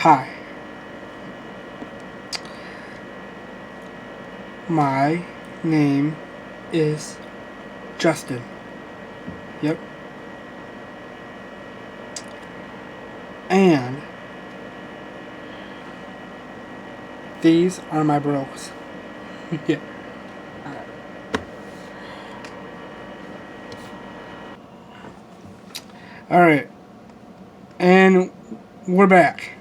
Hi, my name is Justin. Yep. And these are my bros. Yeah. Alright. And we're back.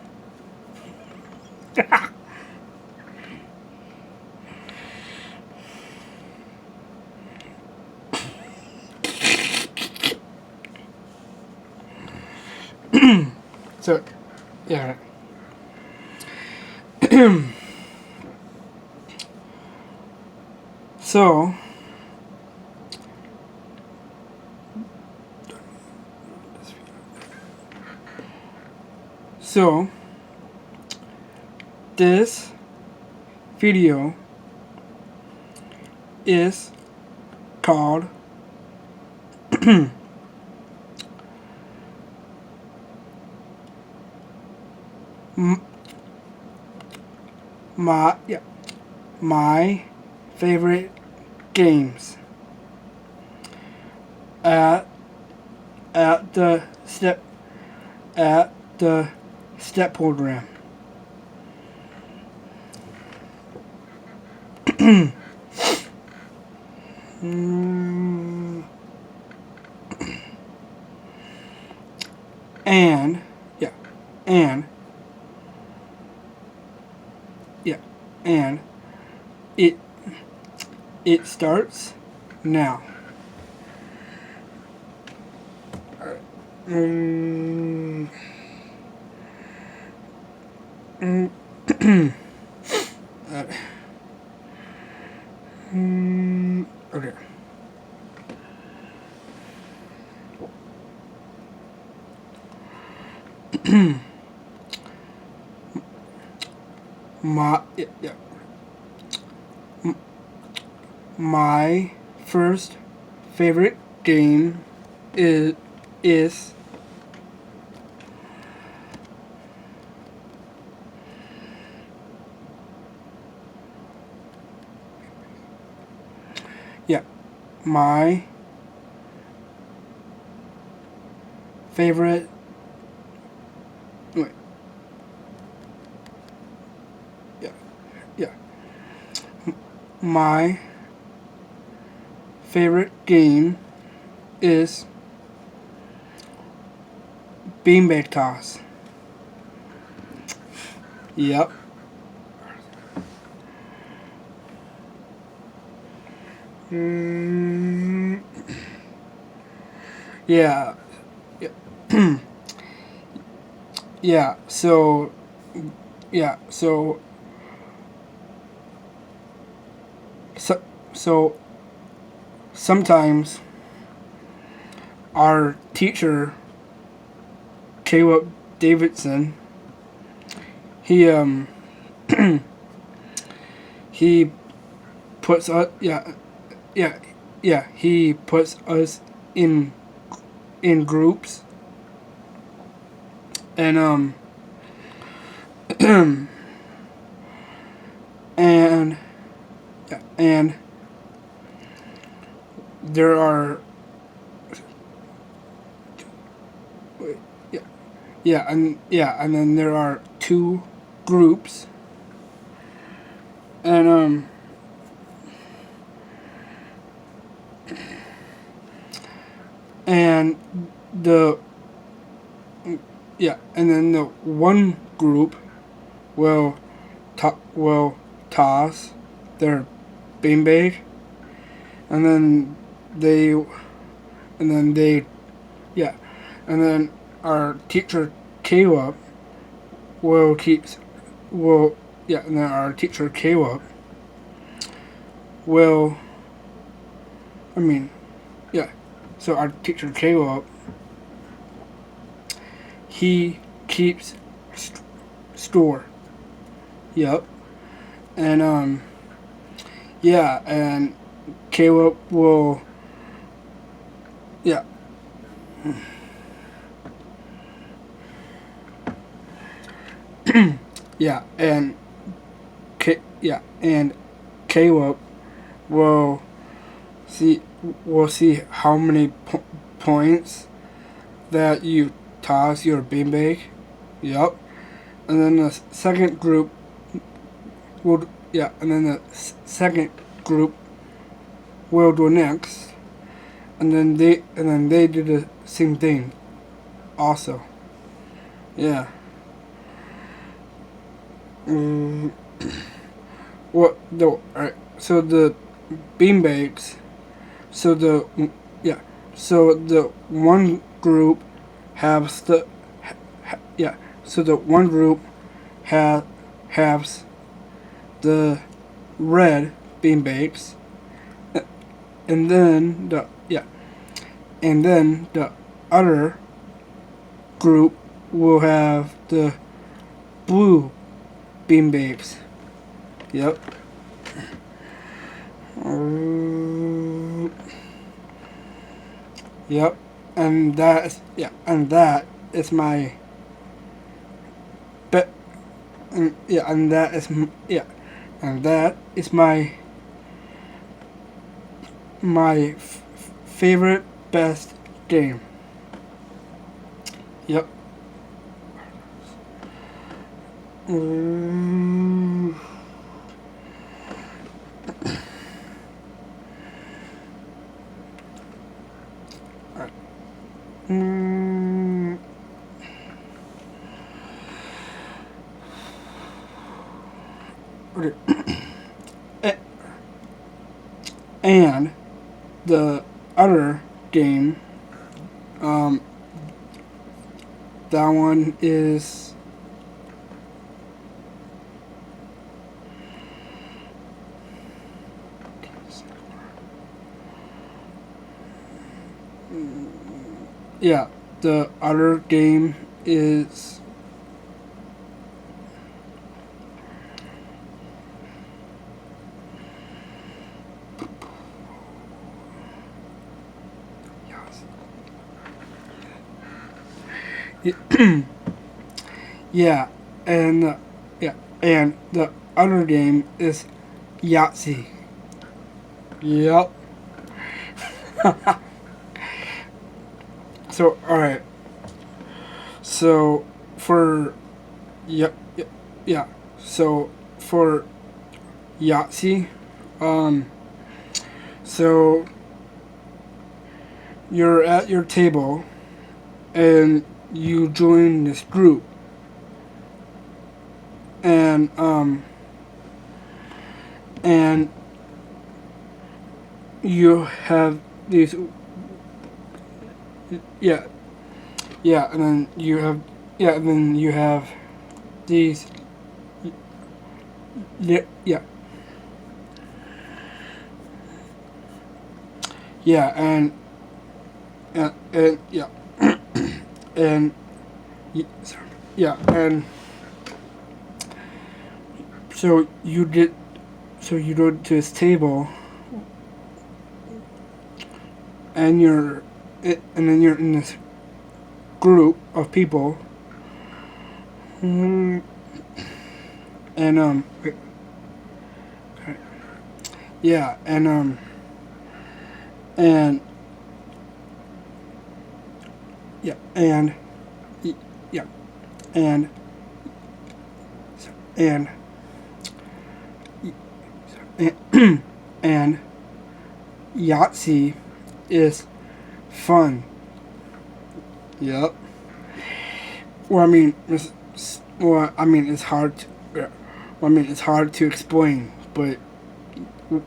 So, yeah. So, so, this video is called my yeah, my favorite games at at the step at the step program. Mm, and yeah, and yeah, and it it starts now. Alright. Mm, mm, uh, okay. My yeah, my first favorite game is yeah, my favorite wait, yeah, yeah, my favorite game is beanbag toss. Yep. Mm, yeah. Yeah. Yeah. So yeah. So so sometimes our teacher Caleb Davidson he he puts us yeah yeah he puts us in groups and and and there are yeah and then there are two groups and and the yeah and then the one group will will toss their beanbag and then they yeah and then our teacher Caleb will keeps will yeah and then our teacher Caleb will I mean yeah so our teacher Caleb he keeps store. Yep. And yeah, and Caleb will yeah. yeah, and and Caleb will see will see how many points that you toss your beanbag. Yep. And then the second group will and then the second group will do next, and then they do the same thing, also. Yeah. Mm, what the alright? So the beanbags. So the yeah. So the one group has the yeah. So the one group has the red beanbags, and then the other group will have the blue beanbags. Yep. Yep. And that is my be- and that is and that is my favorite best game. Yep. Mm, alright. Mm, okay. And the other game, um, that one is yeah. The other game is yeah, and and the other game is Yahtzee. Yep. So alright. So for yeah. So for Yahtzee, um, so you're at your table and you join this group, and and you have these yeah and then you have these yeah yeah yeah and yeah and yeah and so you go to this table, and and then you're in this group of people. Mm, and yeah and yeah and yeah and and and Yahtzee is fun. Yep. Well, I mean, it's hard. It's hard to explain, but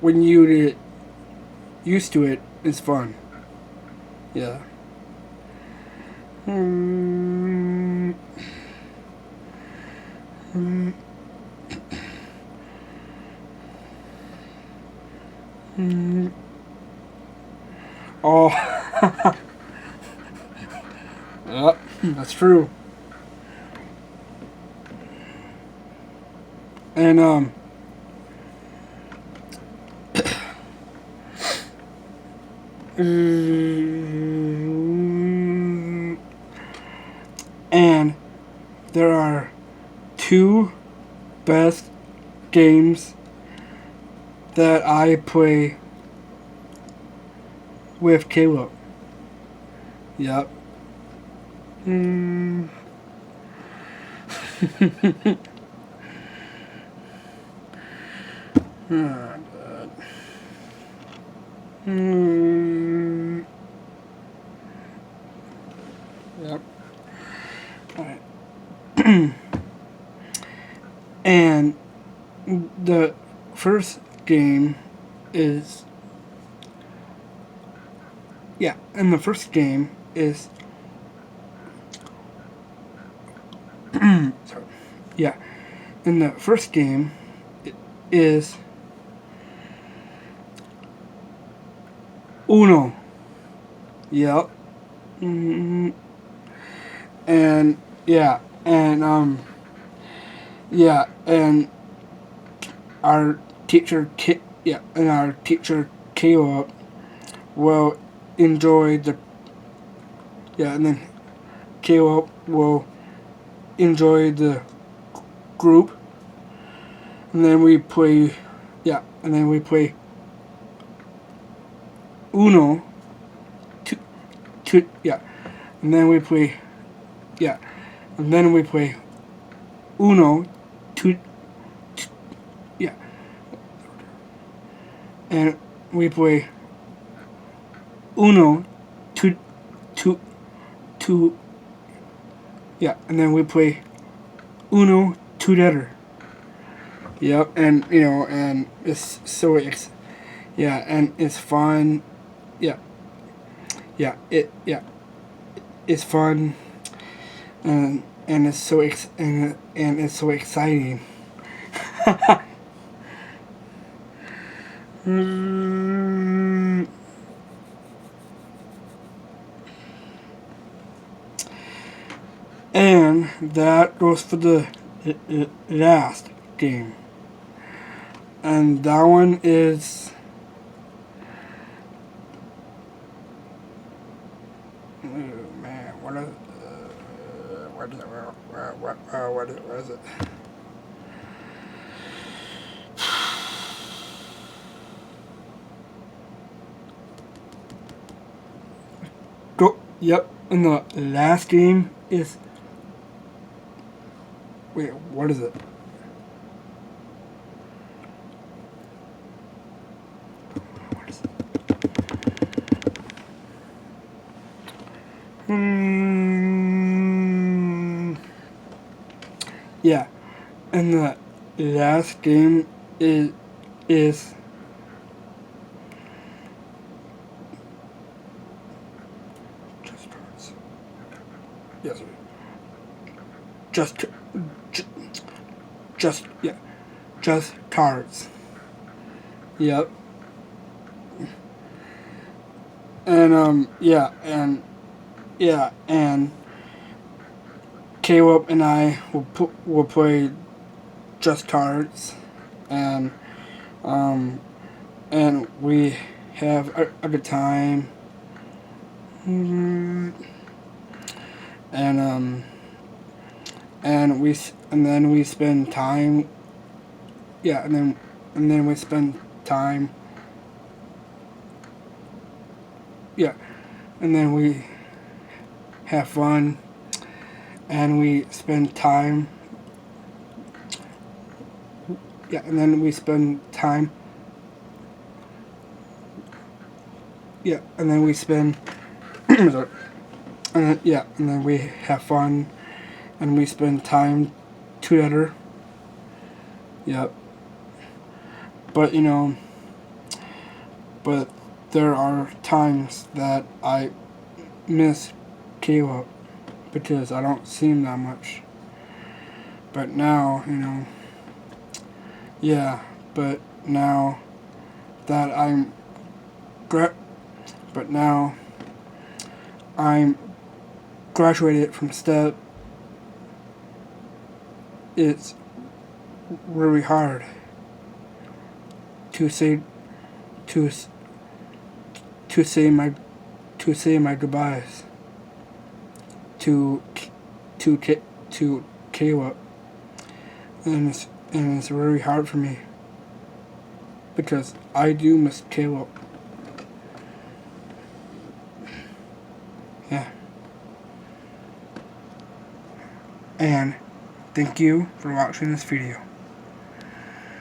when you get used to it, it's fun. Yeah. Mm, mm, mm. Oh, yep, that's true. And mm, and there are two best games that I play with Caleb. Yep. Yep. Alright. And the first game is and the first game is sorry. Yeah. And the first game is Uno. Yep. And and our teacher Caleb will enjoy the and then Caleb will enjoy the group, and then we play Uno and then we play Uno and we play Uno and then we play Uno together. Yep, and and it's so and it's fun. It's fun, and it's so and it's so exciting. And that goes for the last game. And that one is what is it? Yep, and the last game is what is it? Yeah, and the last game is Just Cards. Yes, Just Cards. Yep. And and Caleb and I will play Just Cards, and we have a good time, and then we spend time, and then we spend time, and then we have fun, and we spend time, and then we spend time, and then we spend, and then we have fun, and we spend time together. Yep. But but there are times that I miss Caleb because I don't see him that much. But now, but now that I'm graduated from STEP, it's really hard to say my goodbyes to Caleb, and it's very hard for me because I do miss Caleb. Yeah. And thank you for watching this video.